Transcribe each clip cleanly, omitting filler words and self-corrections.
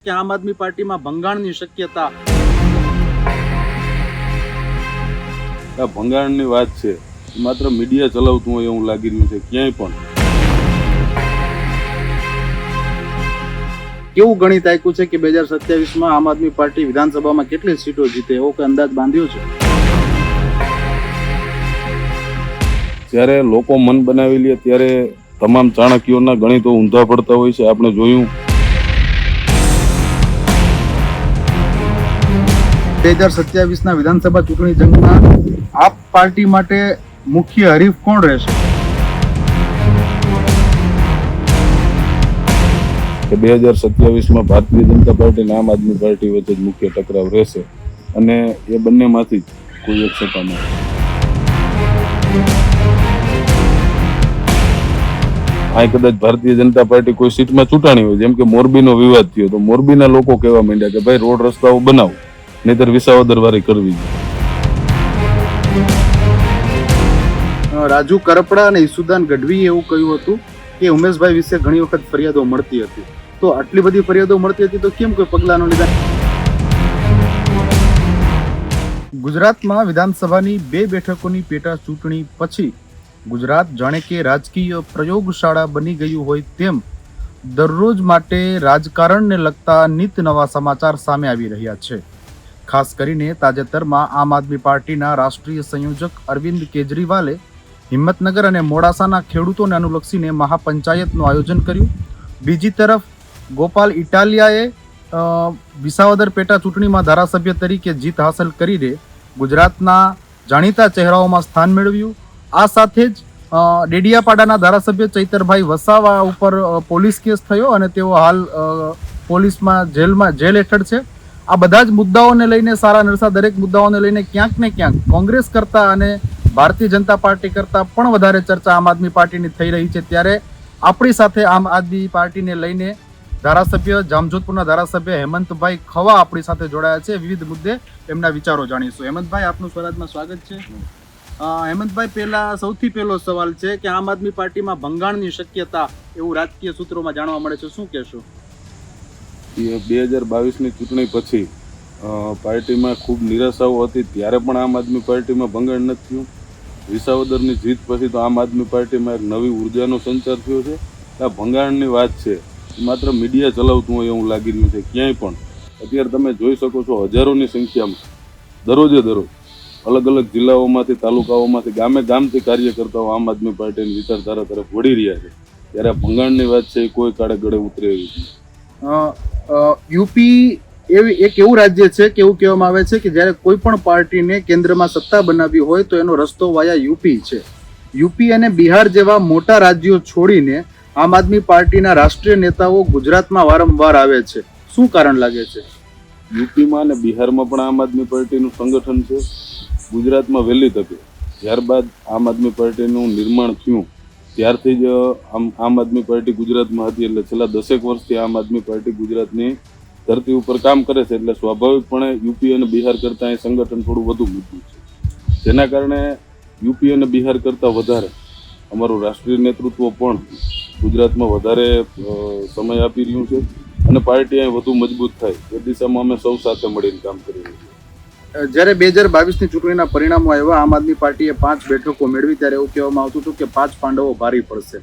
કે આમ આદમી પાર્ટીમાં ભંગાણની શક્યતા? આ ભંગાણની વાત છે, માત્ર મીડિયા ચલાવતું હોય એવું લાગી રહ્યું છે. ક્યાંય પણ કેવું ગણિત આપ્યું છે કે 2027માં આમ આદમી પાર્ટી વિધાનસભામાં કેટલી સીટો જીતે, એવો કોઈ અંદાજ બાંધ્યો છે? જ્યારે લોકો મન બનાવી લે ત્યારે તમામ ચાણક્યોના ગણિતો ઊંધા પડતા હોય છે. આપણે જોયું 2027ના વિધાનસભા ચૂંટણી જંગમાં આપ પાર્ટી માટે મુખ્ય હરીફ કોણ રહેશે? કે 2027માં ભારતીય જનતા પાર્ટી અને આમ આદમી પાર્ટી વચ્ચે જ મુખ્ય ટકરાવ રહેશે અને એ બંનેમાંથી જ કોઈ એક સત્તામાં. આ કદાચ ભારતીય જનતા પાર્ટી કોઈ સીટમાં ચૂંટાણી હોય, જેમ કે મોરબીનો વિવાદ થયો, તો મોરબીના લોકો કહેવા માંડ્યા કે ભાઈ રોડ રસ્તાઓ બનાવો, નહીતર વિસાવદર વારી કરવી. રાજુ કરપડા અને ઈસુદાન ગઢવીએ એવું કહ્યું હતું કે ઉમેશભાઈ વિશે ઘણી વખત ફરિયાદો મળતી હતી. તો આટલી બધી ફરિયાદો મળતી હતી તો કેમ કોઈ પગલાં ન લીધા? ગુજરાતમાં વિધાનસભાની 2 બેઠકોની પેટા ચૂંટણી પછી ગુજરાત જાણે કે રાજકીય પ્રયોગશાળા બની ગયું હોય તેમ દરરોજ માટે રાજકારણને લગતા નિત નવા સમાચાર સામે આવી રહ્યા છે. ખાસ કરીને તાજેતરમાં આમ આદમી પાર્ટીના રાષ્ટ્રીય સંયોજક અરવિંદ કેજરીવાલે હિંમતનગર અને મોડાસાના ખેડૂતોને અનુલક્ષીને મહાપંચાયતનું આયોજન કર્યું. બીજી તરફ ગોપાલ ઇટાલિયાએ વિસાવદર પેટા ચૂંટણીમાં ધારાસભ્ય તરીકે જીત હાંસલ કરીને ગુજરાતના જાણીતા ચહેરાઓમાં સ્થાન મેળવ્યું. આ સાથે જ ડેડિયાપાડાના ધારાસભ્ય ચૈતરભાઈ વસાવા ઉપર પોલીસ કેસ થયો અને તેઓ હાલ પોલીસમાં જેલ હેઠળ છે. આ બધા જ મુદ્દાઓને લઈને, સારા નરસા દરેક મુદ્દાઓને લઈને ક્યાંક ને ક્યાંક કોંગ્રેસ કરતા અને ભારતીય જનતા પાર્ટી કરતા પણ વધારે ચર્ચા આમ આદમી પાર્ટીની થઈ રહી છે. ત્યારે આપણી સાથે આમ આદમી પાર્ટીને લઈને ધારાસભ્ય જામજોધપુરના ધારાસભ્ય હેમંતભાઈ ખવા આપણી સાથે જોડાયા છે. વિવિધ મુદ્દે એમના વિચારો જાણીશું. હેમંતભાઈ, આપનું સ્વરાજમાં સ્વાગત છે. હેમંતભાઈ, સૌથી પહેલો સવાલ છે કે આમ આદમી પાર્ટીમાં ભંગાણની શક્યતા એવું રાજકીય સૂત્રોમાં જાણવા મળે છે, શું કહેશો? 2022ની ચૂંટણી પછી પાર્ટીમાં ખૂબ નિરાશાઓ હતી, ત્યારે પણ આમ આદમી પાર્ટીમાં ભંગાણ નથી થયું. વિસાવદરની જીત પછી તો આમ આદમી પાર્ટીમાં એક નવી ઉર્જાનો સંચાર થયો છે. આ ભંગાણની વાત છે, માત્ર મીડિયા ચલાવતું હોય એવું લાગી રહ્યું છે. ક્યાંય પણ અત્યારે તમે જોઈ શકો છો, હજારોની સંખ્યામાં દરરોજે દરરોજ અલગ અલગ જિલ્લાઓમાંથી, તાલુકાઓમાંથી, ગામથી કાર્યકર્તાઓ આમ આદમી પાર્ટીની વિચારધારા તરફ વળી રહ્યા છે. ત્યારે આ ભંગાણની વાત છે એ કોઈ કાળે ગળે ઉતરે એવી છે. યુપી એક એવું રાજ્ય છે કે એવું કહેવામાં આવે છે કે જ્યારે કોઈ પણ પાર્ટીને કેન્દ્રમાં સત્તા બનાવવી હોય તો એનો રસ્તો વાયા યુપી છે. યુપી અને બિહાર જેવા મોટા રાજ્યો છોડીને આમ આદમી પાર્ટીના રાષ્ટ્રીય નેતાઓ ગુજરાતમાં વારંવાર આવે છે. શું કારણ લાગે છે? યુપીમાં અને બિહારમાં પણ આમ આદમી પાર્ટીનું સંગઠન છે. ગુજરાતમાં વહેલી તકે ત્યારબાદ આમ આદમી પાર્ટીનું નિર્માણ થયું ત્યારથી જ આમ આદમી પાર્ટી ગુજરાતમાં હતી. એટલે છેલ્લા 10 વર્ષથી આમ આદમી પાર્ટી ગુજરાતની ધરતી ઉપર કામ કરે છે. એટલે સ્વાભાવિકપણે યુપી અને બિહાર કરતાં એ સંગઠન થોડું વધુ મજબૂત છે. જેના કારણે યુપી અને બિહાર કરતાં વધારે અમારું રાષ્ટ્રીય નેતૃત્વ પણ ગુજરાતમાં વધારે સમય આપી રહ્યું છે અને પાર્ટી અહીં વધુ મજબૂત થાય એ દિશામાં અમે સૌ સાથે મળીને કામ કરી રહ્યા છીએ. જ્યારે 2022ની ચૂંટણીના પરિણામો આવ્યા, આમ આદમી પાર્ટીએ 5 બેઠકો મેળવી, ત્યારે એવું કહેવામાં આવતું હતું કે 5 પાંડવો ભારી પડશે.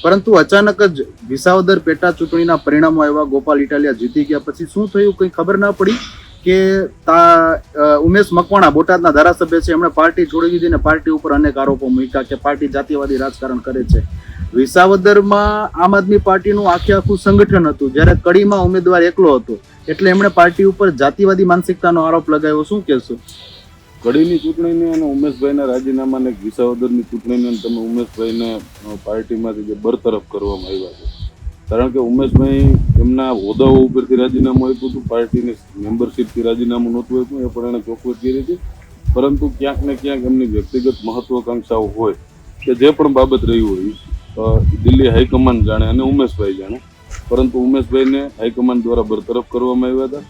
પરંતુ અચાનક જ વિસાવદર પેટા ચૂંટણીના પરિણામો આવ્યા, ગોપાલ ઇટાલિયા જીતી ગયા. પછી શું થયું કંઈ ખબર ના પડી કે ઉમેશ મકવાણા, બોટાદના ધારાસભ્ય છે, એમણે પાર્ટી છોડી દીધી અને પાર્ટી ઉપર અનેક આરોપો મૂક્યા કે પાર્ટી જાતિવાદી રાજકારણ કરે છે. વિસાવદરમાં આમ આદમી પાર્ટીનું આખું સંગઠન હતું, જ્યારે કડીમાં ઉમેદવાર એકલો હતો, એટલે એમણે પાર્ટી ઉપર જાતિવાદી માનસિકતાનો આરોપ લગાવ્યો. શું કહેશો? કડીની ચૂંટણીની અને ઉમેશભાઈના રાજીનામાને, વિસાવદરની ચૂંટણીને તમે ઉમેશભાઈને પાર્ટીમાંથી જે બરતરફ કરવામાં આવ્યા છે, કારણ કે ઉમેશભાઈ એમના હોદ્દાઓ ઉપરથી રાજીનામું આપ્યું હતું, પાર્ટીની મેમ્બરશીપથી રાજીનામું નહોતું આપ્યું, એ પણ એણે ચોખવટ કરી હતી. પરંતુ ક્યાંક ને ક્યાંક એમની વ્યક્તિગત મહત્વાકાંક્ષાઓ હોય કે જે પણ બાબત રહી હોય દિલ્હી હાઈકમાન્ડ જાણે અને ઉમેશભાઈ જાણે, પરંતુ ઉમેશભાઈને હાઈકમાન્ડ દ્વારા બરતરફ કરવામાં આવ્યા હતા.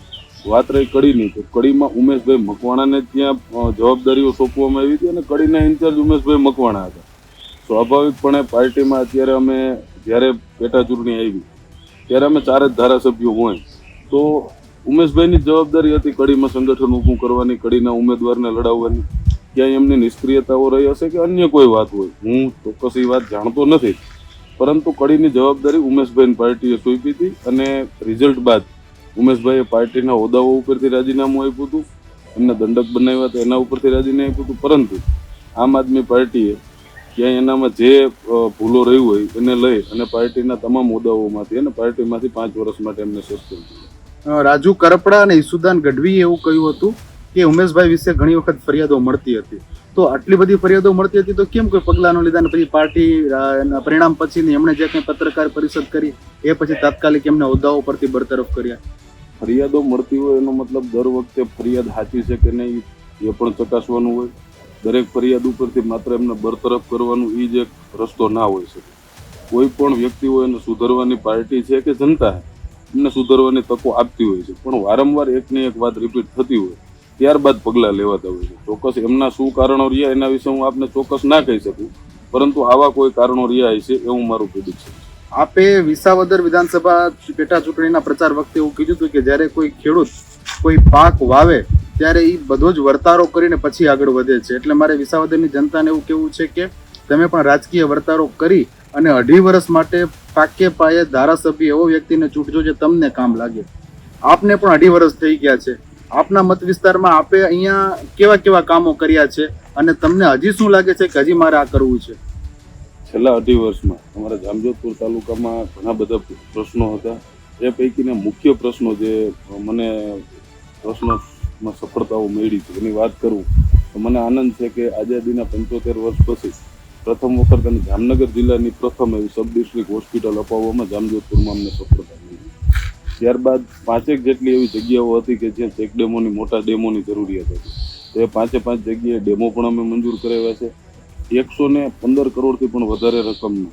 વાત રહી કડીની, તો કડીમાં ઉમેશભાઈ મકવાણાને ત્યાં જવાબદારીઓ સોંપવામાં આવી હતી અને કડીના ઇન્ચાર્જ ઉમેશભાઈ મકવાણા હતા. સ્વાભાવિકપણે પાર્ટીમાં અત્યારે અમે જ્યારે પેટા ચૂંટણી આવી ત્યારે અમે 4 જ ધારાસભ્યો હોય તો ઉમેશભાઈની જવાબદારી હતી કડીમાં સંગઠન ઊભું કરવાની, કડીના ઉમેદવારને લડાવવાની. ક્યાંય એમની નિષ્ક્રિયતાઓ રહી હશે કે અન્ય કોઈ વાત હોય, હું ચોક્કસ એ વાત જાણતો નથી, પરંતુ કડીની જવાબદારી ઉમેશભાઈની પાર્ટીએ સોંપી હતી અને રિઝલ્ટ બાદ ઉમેશભાઈએ પાર્ટીના હોદ્દાઓ ઉપરથી રાજીનામું આપ્યું હતું, એમને દંડક બનાવ્યા હતા એના ઉપરથી રાજીનામું આપ્યું હતું. પરંતુ આમ આદમી પાર્ટીએ ક્યાંય એનામાં જે ભૂલો રહી હોય એને લઈ અને પાર્ટીના તમામ હોદ્દાઓમાંથી અને પાર્ટીમાંથી 5 વર્ષ માટે એમને સસ્પેન્ડ કર્યા. રાજુ કરપડા અને ઈસુદાન ગઢવીએ એવું કહ્યું હતું કે ઉમેશભાઈ વિશે ઘણી વખત ફરિયાદો મળતી હતી. તો આટલી બધી ફરિયાદો મળતી હતી તો કેમ કોઈ પગલાં ન લીધા? અને પછી પાર્ટી પરિણામ પછી એમણે જે કંઈ પત્રકાર પરિષદ કરી એ પછી તાત્કાલિક એમને હોદ્દાઓ પરથી બરતરફ કર્યા. ફરિયાદો મળતી હોય એનો મતલબ દર વખતે ફરિયાદ સાચી છે કે નહીં એ પણ ચકાસવાનું હોય. દરેક ફરિયાદ ઉપરથી માત્ર એમને બરતરફ કરવાનું એ જ એક રસ્તો ના હોઈ શકે. કોઈ પણ વ્યક્તિ હોય એને સુધરવાની પાર્ટી છે કે જનતા એમને સુધરવાની તકો આપતી હોય છે, પણ વારંવાર એકની એક વાત રિપીટ થતી હોય ત્યારબાદ પગલાં લેવાતા હોય છે. ચોક્કસ એમના શું કારણો રહ્યા એના વિશે હું આપને ચોક્કસ ના કહી શકું, પરંતુ આવા કોઈ કારણો રહ્યા છે એવું મારું પ્રિડિક્શન છે. આપે વિસાવદર વિધાનસભા પેટા ચૂંટણીના પ્રચાર વખતે એવું કીધું હતું કે જ્યારે કોઈ ખેડૂત કોઈ પાક વાવે ત્યારે એ બધો જ વર્તારો કરીને પછી આગળ વધે છે. એટલે મારે વિસાવદરની જનતાને એવું કહેવું છે કે તમે પણ રાજકીય વર્તારો કરી અને 2.5 વર્ષ માટે પાકે પાયે ધારાસભ્ય એવો વ્યક્તિને ચૂંટજો જે તમને કામ લાગે. આપને પણ 2.5 વર્ષ થઈ ગયા છે. આપના મત વિસ્તારમાં આપે અહીંયા કેવા કેવા કામો કર્યા છે અને તમને હજી શું લાગે છે કે હજી મારે આ કરવું છે? છેલ્લા 2.5 વર્ષમાં અમારા જામજોધપુર તાલુકામાં ઘણા બધા પ્રશ્નો હતા. એ પૈકીના મુખ્ય પ્રશ્નો જે મને પ્રશ્નોમાં સફળતાઓ મળી છે એની વાત કરું તો મને આનંદ છે કે આઝાદીના 75 વર્ષ પછી પ્રથમ વખત અને જામનગર જિલ્લાની પ્રથમ એવી સબ ડિસ્ટ્રિક્ટ હોસ્પિટલ અપાવવામાં જામજોધપુરમાં અમને સફળતા મળી. ત્યારબાદ 5 જેટલી એવી જગ્યાઓ હતી કે જ્યાં ચેક ડેમોની મોટા ડેમોની જરૂરિયાત હતી. તો એ 5 જગ્યાએ ડેમો પણ અમે મંજૂર કરાવ્યા છે. 115 કરોડથી પણ વધારે રકમનું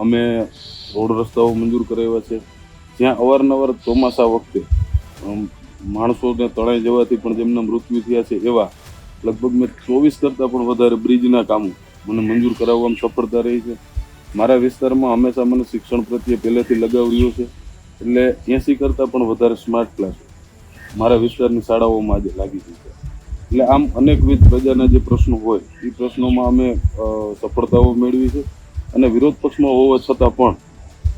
અમે રોડ રસ્તાઓ મંજૂર કરાવ્યા છે. જ્યાં અવારનવાર ચોમાસા વખતે માણસોને તણાઈ જવાથી પણ જેમના મૃત્યુ થયા છે એવા લગભગ મેં 24 કરતાં પણ વધારે બ્રિજના કામો મને મંજૂર કરાવવામાં સફળતા રહી છે. મારા વિસ્તારમાં હંમેશા મને શિક્ષણ પ્રત્યે પહેલેથી લગાવ રહ્યો છે, એટલે 80 કરતાં પણ વધારે સ્માર્ટ ક્લાસ મારા વિસ્તારની શાળાઓમાં આજે લાગી ગઈ છે. એટલે આમ અનેકવિધ પ્રજાના જે પ્રશ્નો હોય એ પ્રશ્નોમાં અમે સફળતાઓ મેળવી છે. અને વિરોધ પક્ષમાં હોવા છતાં પણ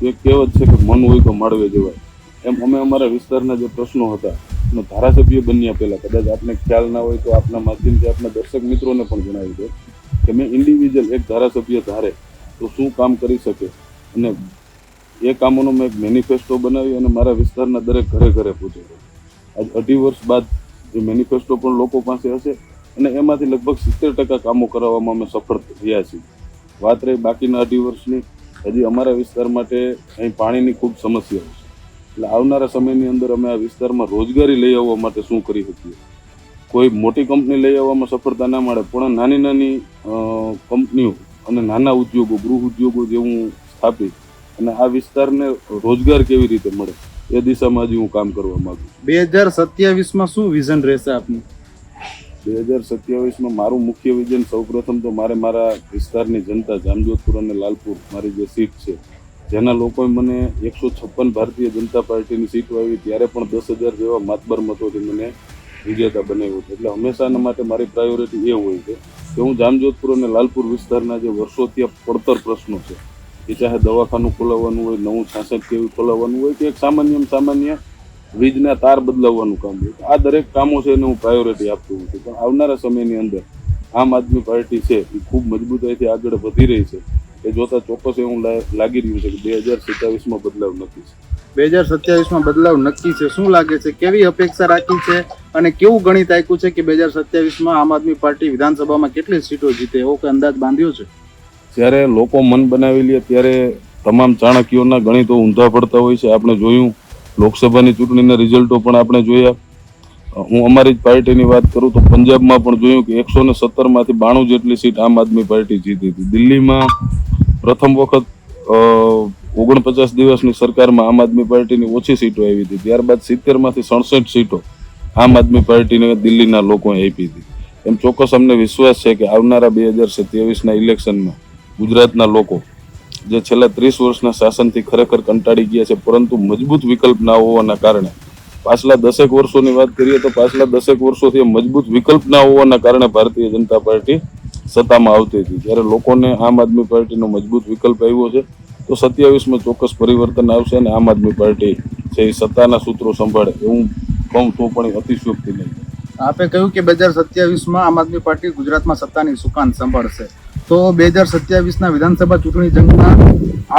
એક કહેવત છે કે મન હોય તો માળવે જવાય, એમ અમે અમારા વિસ્તારના જે પ્રશ્નો હતા અને ધારાસભ્ય બન્યા પહેલાં કદાચ આપને ખ્યાલ ના હોય તો આપના માધ્યમથી આપના દર્શક મિત્રોને પણ જણાવી દો કે મેં ઇન્ડિવિજ્યુઅલ એક ધારાસભ્ય ધારે તો શું કામ કરી શકે અને એ કામોનો મેં એક મેનિફેસ્ટો બનાવી અને મારા વિસ્તારના દરેક ઘરે ઘરે પહોંચાડ્યો. આજ 2.5 વર્ષ બાદ એ મેનિફેસ્ટો પણ લોકો પાસે હશે અને એમાંથી લગભગ 70% કામો કરાવવામાં અમે સફળ રહ્યા છીએ. વાત રહી બાકીના 2.5 વર્ષની, હજી અમારા વિસ્તાર માટે અહીં પાણીની ખૂબ સમસ્યા છે. એટલે આવનારા સમયની અંદર અમે આ વિસ્તારમાં રોજગારી લઈ આવવા માટે શું કરી શકીએ? કોઈ મોટી કંપની લઈ આવવામાં સફળતા ના મળે, પણ નાની નાની કંપનીઓ અને નાના ઉદ્યોગો, ગૃહ ઉદ્યોગો જેવું સ્થાપિત અને આ વિસ્તારને રોજગાર કેવી રીતે મળે એ દિશામાં હજી હું કામ કરવા માંગુ છું. 2027માં શું વિઝન રહેશે આપનું? 2027માં મારું મુખ્ય વિઝન સૌપ્રથમ તો મારા વિસ્તારની જનતા જામજોધપુર અને લાલપુર મારી જે સીટ છે જેના લોકોએ મને 156 ભારતીય જનતા પાર્ટીની સીટો આવી ત્યારે પણ 10,000 જેવા માતબર મતોથી મને વિજેતા બનાવ્યો હતો. એટલે હંમેશાના માટે મારી પ્રાયોરિટી એ હોય છે કે હું જામજોધપુર અને લાલપુર વિસ્તારના જે વર્ષોથી પડતર પ્રશ્નો છે એ ચાહે દવાખાનું ખોલાવવાનું હોય, નવું 66 કેવી ખોલાવવાનું હોય કે એક સામાન્ય વીજના તાર બદલાવવાનું કામ હોય, આ દરેક કામો છે એને હું પ્રાયોરિટી આપતો હોઉં છું. પણ આવનારા સમયની અંદર આમ આદમી પાર્ટી છે એ ખૂબ મજબૂતાઈથી આગળ વધી રહી છે એ જોતા ચોક્કસ એવું લાગી રહ્યું છે કે 2027માં બદલાવ નક્કી છે. 2027માં બદલાવ નક્કી છે. શું લાગે છે, કેવી અપેક્ષા રાખી છે અને કેવું ગણિત આપ્યું છે કે 2027માં આમ આદમી પાર્ટી વિધાનસભામાં કેટલી સીટો જીતે એવો કોઈ અંદાજ બાંધ્યો છે? જ્યારે લોકો મન બનાવી લે ત્યારે તમામ ચાણક્યોના ગણિતો ઊંધા પડતા હોય છે. આપણે જોયું લોકસભાની ચૂંટણીના રિઝલ્ટો પણ આપણે જોયા. હું અમારી જ પાર્ટીની વાત કરું તો પંજાબમાં પણ જોયું કે 117માંથી 92 જેટલી સીટ આમ આદમી પાર્ટી જીતી હતી. દિલ્હીમાં પ્રથમ વખત 49 દિવસની સરકારમાં આમ આદમી પાર્ટીની ઓછી સીટો આવી હતી. ત્યારબાદ 70માંથી 67 સીટો આમ આદમી પાર્ટીને દિલ્હીના લોકોએ આપી હતી. એમ ચોક્કસ અમને વિશ્વાસ છે કે આવનારા 2027ના ઇલેક્શનમાં ગુજરાતના લોકો જે છેલ્લા 30 વર્ષના શાસનથી ખરેખર કંટાળી ગયા છે, પરંતુ મજબૂત વિકલ્પ ના હોવાના કારણે પાછલા 10 વર્ષોની વાત કરીએ તો પાછલા 10 વર્ષોથી મજબૂત વિકલ્પ ના હોવાના કારણે ભારતીય જનતા પાર્ટી સત્તામાં આવતી હતી. જ્યારે લોકોને આમ આદમી પાર્ટીનો મજબૂત વિકલ્પ આવ્યો છે તો 27માં ચોક્કસ પરિવર્તન આવશે અને આમ આદમી પાર્ટી છે એ સત્તાના સૂત્રો સંભાળે એવું કહું તો પણ અતિશયોક્તિ નહીં. આપે કહ્યું કે 2027માં આમ આદમી પાર્ટી ગુજરાતમાં સત્તાની સુકાન સંભાળશે, તો 2027ના વિધાનસભા ચૂંટણી જંગમાં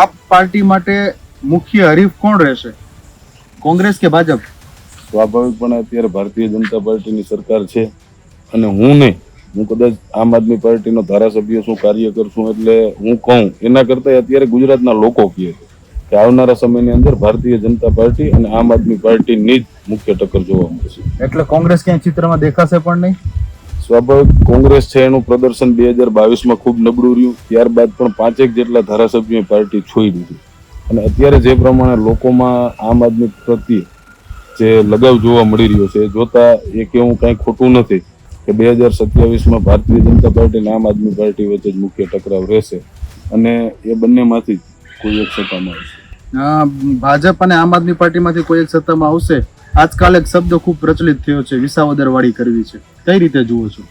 આપ પાર્ટી માટે મુખ્ય હરીફ કોણ રહેશે, કોંગ્રેસ કે ભાજપ? સ્વાભાવિકપણે અત્યારે ભારતીય જનતા પાર્ટીની સરકાર છે અને હું કદાચ આમ આદમી પાર્ટીનો ધારાસભ્ય છું, કાર્યકર છું, એટલે હું કહું એના કરતાં અત્યારે ગુજરાતના લોકો કહે છે કે આવનારા સમયની અંદર ભારતીય જનતા પાર્ટી અને આમ આદમી પાર્ટીની જ મુખ્ય ટક્કર જોવા મળશે. એટલે કોંગ્રેસ ક્યાંય ચિત્રમાં દેખાશે પણ નહીં? સ્વાભાવિક કોંગ્રેસ છે એનું પ્રદર્શન 2022માં ખૂબ નબળું રહ્યું, ત્યારબાદ પણ 5 જેટલા ધારાસભ્યોએ પાર્ટી છોડી દીધી અને અત્યારે જે પ્રમાણે લોકોમાં આમ આદમી પ્રત્યે જે લગાવ જોવા મળી રહ્યો છે એ જોતા એ કેવું કાંઈ ખોટું નથી કે 2027માં ભારતીય જનતા પાર્ટી અને આમ આદમી પાર્ટી વચ્ચે જ મુખ્ય ટકરાવ રહેશે અને એ બંનેમાંથી કોઈ એક સત્તામાં આવશે. ભાજપ અને આમ આદમી પાર્ટીમાંથી કોઈ એક સત્તામાં આવશે. આજકાલ એક શબ્દ ખૂબ પ્રચલિત થયો છે, વિસાવદરવાળી કરવી છે, કઈ રીતે જુઓ છો?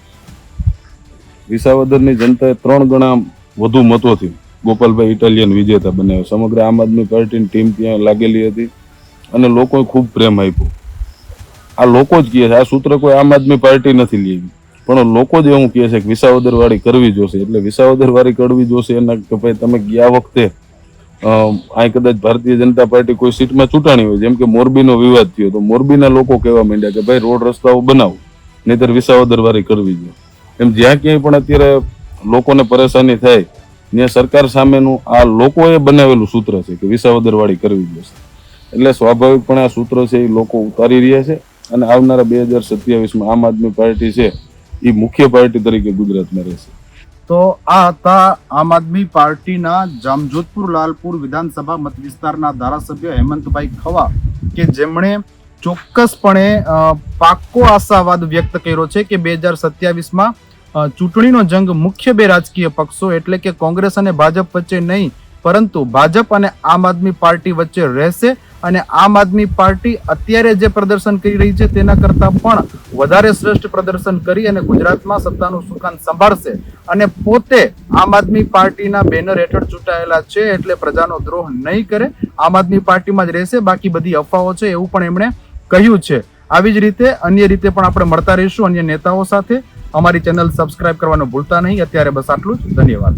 વિસાવદરની જનતાએ 3 ગણા વધુ મતોથી ગોપાલભાઈ ઇટાલિયન વિજેતા બનાવ્યો. સમગ્ર આમ આદમી પાર્ટીની ટીમ ત્યાં લાગેલી હતી અને લોકોએ ખૂબ પ્રેમ આપ્યો. આ લોકો જ કહે છે, આ સૂત્ર કોઈ આમ આદમી પાર્ટી નથી લેવી, પણ લોકો જ એવું કહે છે કે વિસાવદરવાળી કરવી જોશે. એટલે વિસાવદરવાળી કરવી જોશે એના કે ભાઈ તમે ગયા વખતે આ કદાચ ભારતીય જનતા પાર્ટી કોઈ સીટમાં ચૂંટાણી હોય, જેમ કે મોરબીનો વિવાદ થયો તો મોરબીના લોકો કહેવા માંડ્યા કે ભાઈ રોડ રસ્તાઓ બનાવો, નહીતર વિસાવદરવાળી કરવી જોઈએ. એમ જ્યાં ક્યાંય પણ અત્યારે લોકોને પરેશાની થાય ત્યાં સરકાર સામેનું આ લોકોએ બનાવેલું સૂત્ર છે કે વિસાવદરવાળી કરવી જોશે. એટલે સ્વાભાવિકપણે આ સૂત્ર છે એ લોકો ઉતારી રહ્યા છે અને આવનારા 2027માં આમ આદમી પાર્ટી છે એ મુખ્ય પાર્ટી તરીકે ગુજરાતમાં રહેશે. તો આ હતા આમ આદમી પાર્ટીના જામજોધપુર લાલપુર વિધાનસભા મત વિસ્તારના ધારાસભ્ય હેમંતભાઈ ખવા, કે જેમણે ચોક્કસપણે પાક્કો આશાવાદ વ્યક્ત કર્યો છે કે 2027માં ચૂંટણીનો જંગ મુખ્ય 2 રાજકીય પક્ષો એટલે કે કોંગ્રેસ અને ભાજપ વચ્ચે નહીં, પરંતુ ભાજપ અને આમ આદમી પાર્ટી વચ્ચે રહેશે અને આમ આદમી પાર્ટી અત્યારે જે પ્રદર્શન કરી રહી છે તેના કરતા પણ વધારે શ્રેષ્ઠ પ્રદર્શન કરી અને ગુજરાતમાં સત્તાનું સુકાન સંભાળશે અને પોતે આમ આદમી પાર્ટીના બેનર હેઠળ ચૂંટાયેલા છે એટલે પ્રજાનો દ્રોહ નહીં કરે, આમ આદમી પાર્ટીમાં જ રહેશે, બાકી બધી અફવાઓ છે એવું પણ એમણે કહ્યું છે. આવી જ રીતે અન્ય રીતે પણ આપણે મળતા રહીશું અન્ય નેતાઓ સાથે. અમારી ચેનલ સબસ્ક્રાઇબ કરવાનું ભૂલતા નહીં. અત્યારે બસ આટલું જ. ધન્યવાદ.